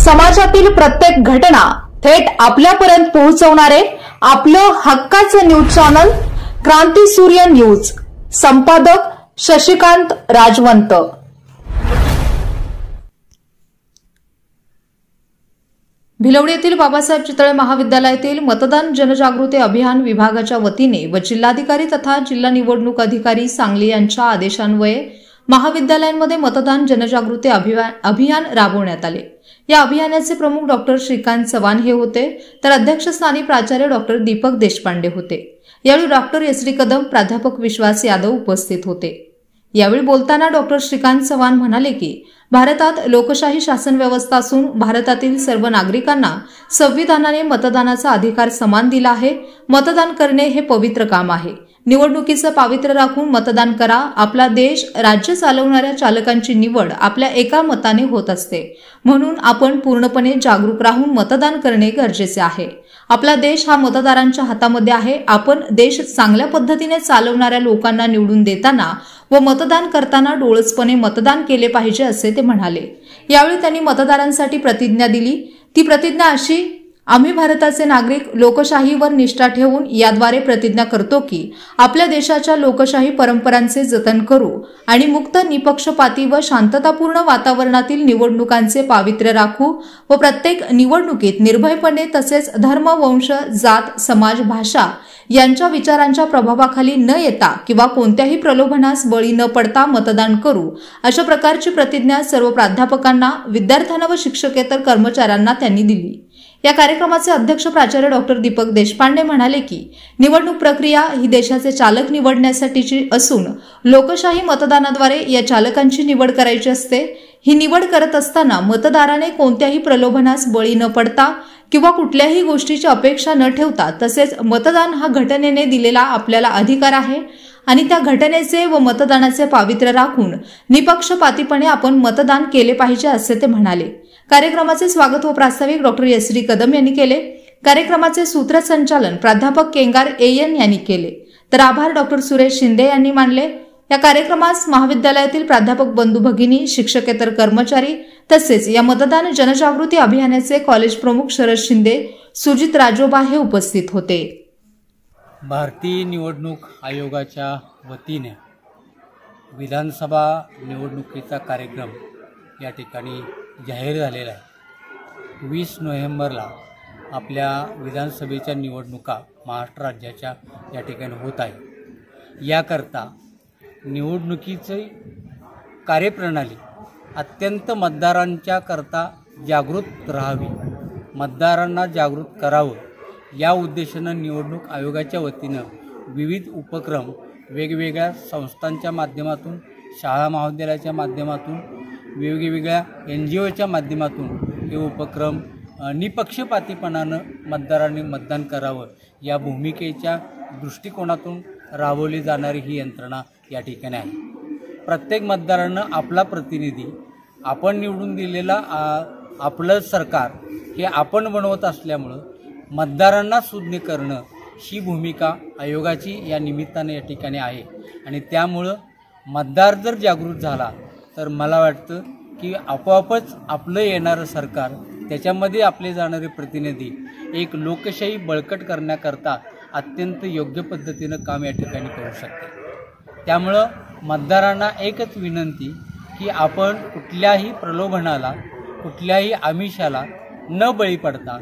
समाजातील प्रत्येक घटना थेट आपल्यापर्यंत पोहोचवणारे आपलं हक्काचं न्यूज चॅनल क्रांती सूर्य न्यूज। संपादक शशिकांत राजवंत। भिलवडी येथील बाबासाहेब चितळे महाविद्यालयातील मतदान जनजागृती अभियान विभागाच्या वतीने व जिल्हाधिकारी तथा जिल्हा निवडणूक अधिकारी सांगली यांच्या आदेशान्वये महाविद्यालयांमध्ये मतदान जनजागृती अभियान राबवण्यात आले। या अभियानाचे प्रमुख डॉक्टर श्रीकांत चव्हाण हे होते, तर अध्यक्षस्थानी प्राचार्य डॉक्टर दीपक देशपांडे होते। यावेळी डॉक्टर एस डी कदम, प्राध्यापक विश्वास यादव उपस्थित होते। यावेळी बोलताना डॉक्टर श्रीकांत चव्हाण म्हणाले की भारतात लोकशाही शासन व्यवस्था असून भारतातील सर्व नागरिकांना संविधानाने मतदानाचा अधिकार समान दिला आहे। मतदान करणे हे पवित्र काम आहे। निवडणुकीचं पावित्र्य राखून मतदान करा। आपला देश राज्य चालवणाऱ्या चालकांची निवड आपल्या एका मताने होत असते, म्हणून आपण पूर्णपणे जागरूक राहून मतदान करणे गरजेचे आहे। आपला देश हा मतदारांच्या हातामध्ये आहे। आपण देश चांगल्या पद्धतीने चालवणाऱ्या लोकांना निवडून देताना व मतदान करताना डोळसपणे मतदान केले पाहिजे असे ते म्हणाले। यावेळी त्यांनी मतदारांसाठी प्रतिज्ञा दिली। ती प्रतिज्ञा अशी: आम्ही भारताचे नागरिक लोकशाहीवर निष्ठा ठेवून याद्वारे प्रतिज्ञा करतो की आपल्या देशाच्या लोकशाही परंपरांचे जतन करू आणि मुक्त, निपक्षपाती व शांततापूर्ण वातावरणातील निवडणुकांचे पावित्र्य राखू व प्रत्येक निवडणुकीत निर्भयपणे तसेच धर्म, वंश, जात, समाज, भाषा यांच्या विचारांच्या प्रभावाखाली न येता किंवा कोणत्याही प्रलोभनास बळी न पडता मतदान करू, अशा प्रकारची प्रतिज्ञा सर्व प्राध्यापकांना, विद्यार्थ्यांना व शिक्षकेतर कर्मचाऱ्यांना त्यांनी दिली। या कार्यक्रमाचे अध्यक्ष प्राचार्य डॉक्टर दीपक देशपांडे म्हणाले की निवडणूक प्रक्रिया ही देशाचे चालक निवडण्यासाठीची असून लोकशाही मतदानाद्वारे या चालकांची निवड करायची असते। ही निवड करत असताना मतदाराने कोणत्याही प्रलोभनास बळी न पडता किंवा कुठल्याही गोष्टीची अपेक्षा न ठेवता, तसेच मतदान हा घटनेने दिलेला आपल्याला अधिकार आहे आणि त्या घटनेचे व मतदानाचे पावित्र्य राखून निपक्षपातीपणे आपण मतदान केले पाहिजे असे ते म्हणाले। कार्यक्रमाचे स्वागत व प्रास्ताविक डॉक्टर एस डी कदम यांनी केले। कार्यक्रमाचे सूत्रसंचालन प्राध्यापक केंगार एएन यांनी केले, तर आभार डॉक्टर सुरेश शिंदे यांनी मानले। या कार्यक्रमास महाविद्यालयातील प्राध्यापक बंधू भगिनी, शिक्षकेतर कर्मचारी तसेच या मतदान जनजागृती अभियानाचे कॉलेज प्रमुख शरद शिंदे, सुजित राजोबा हे उपस्थित होते। भारतीय निवडणूक आयोगाच्या वतीने विधानसभा निवडणुकीचा कार्यक्रम या ठिकाणी जाहीर झालेला आहे। 20 नोव्हेंबरला आपल्या विधानसभेच्या निवडणुका महाराष्ट्र राज्याच्या या ठिकाणी होत आहे। याकरता निवडणुकीची कार्यप्रणाली अत्यंत मतदारांच्या करता जागृत राहावी, मतदारांना जागृत करावं, या उद्देशानं निवडणूक आयोगाच्या वतीनं विविध उपक्रम वेगवेगळ्या संस्थांच्या माध्यमातून, शाळा महाविद्यालयाच्या माध्यमातून, वेगवेगळ्या NGOच्या माध्यमातून हे उपक्रम निपक्षपातीपणानं मतदारांनी मतदान करावं या भूमिकेच्या दृष्टिकोनातून राबवली जाणारी ही यंत्रणा या ठिकाणी आहे। प्रत्येक मतदारानं आपला प्रतिनिधी, आपण निवडून दिलेला आपलं सरकार हे आपण बनवत असल्यामुळं मतदारांना सुज्ञ करणं ही भूमिका आयोगाची या निमित्ताने या ठिकाणी आहे। आणि त्यामुळं मतदार जर जागृत झाला तर मला वाटतं की आपोआपच आपलं येणारं सरकार, त्याच्यामध्ये आपले जाणारे प्रतिनिधी एक लोकशाही बळकट करण्याकरता अत्यंत योग्य पद्धतीनं काम या ठिकाणी करू शकते। त्यामुळं मतदारांना एकच विनंती की आपण कुठल्याही प्रलोभनाला, कुठल्याही आमिषाला न बळी पडता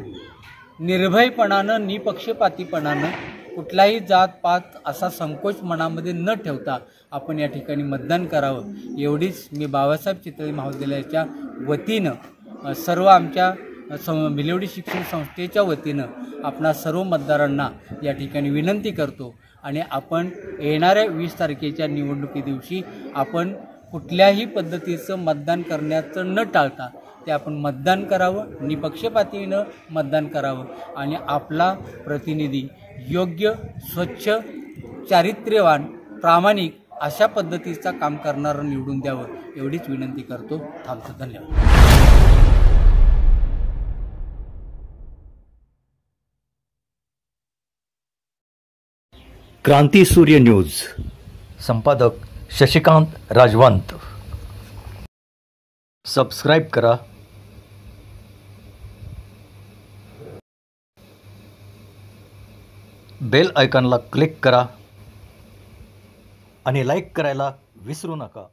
निर्भयपणानं, निपक्षपातीपणानं, कुठलाही जात पात असा संकोच मनामध्ये न ठेवता आपण या ठिकाणी मतदान करावं, एवढीच मी बाबासाहेब चितळे महाविद्यालयाच्या वतीनं, सर्व आमच्या भिलवडी शिक्षण संस्थेच्या वतीनं आपणा सर्व मतदारांना या ठिकाणी विनंती करतो। आणि आपण येणाऱ्या 20 तारखेच्या निवडणुकी दिवशी आपण कुठल्याही पद्धतीचं मतदान करण्याचं न टाळता ते आपण मतदान करावं, निपक्षपातीनं मतदान करावं आणि आपला प्रतिनिधी योग्य, स्वच्छ, चारित्र्यवान, प्रामाणिक अशा पद्धतीचा काम करणारं निवडून द्यावं, एवढीच विनंती करतो। थांबतो। धन्यवाद। क्रांती सूर्य न्यूज, संपादक शशिकांत राजवंत। सबस्क्राइब करा, बेल आयकॉनला क्लिक करा आणि लाईक करायला विसरू नका.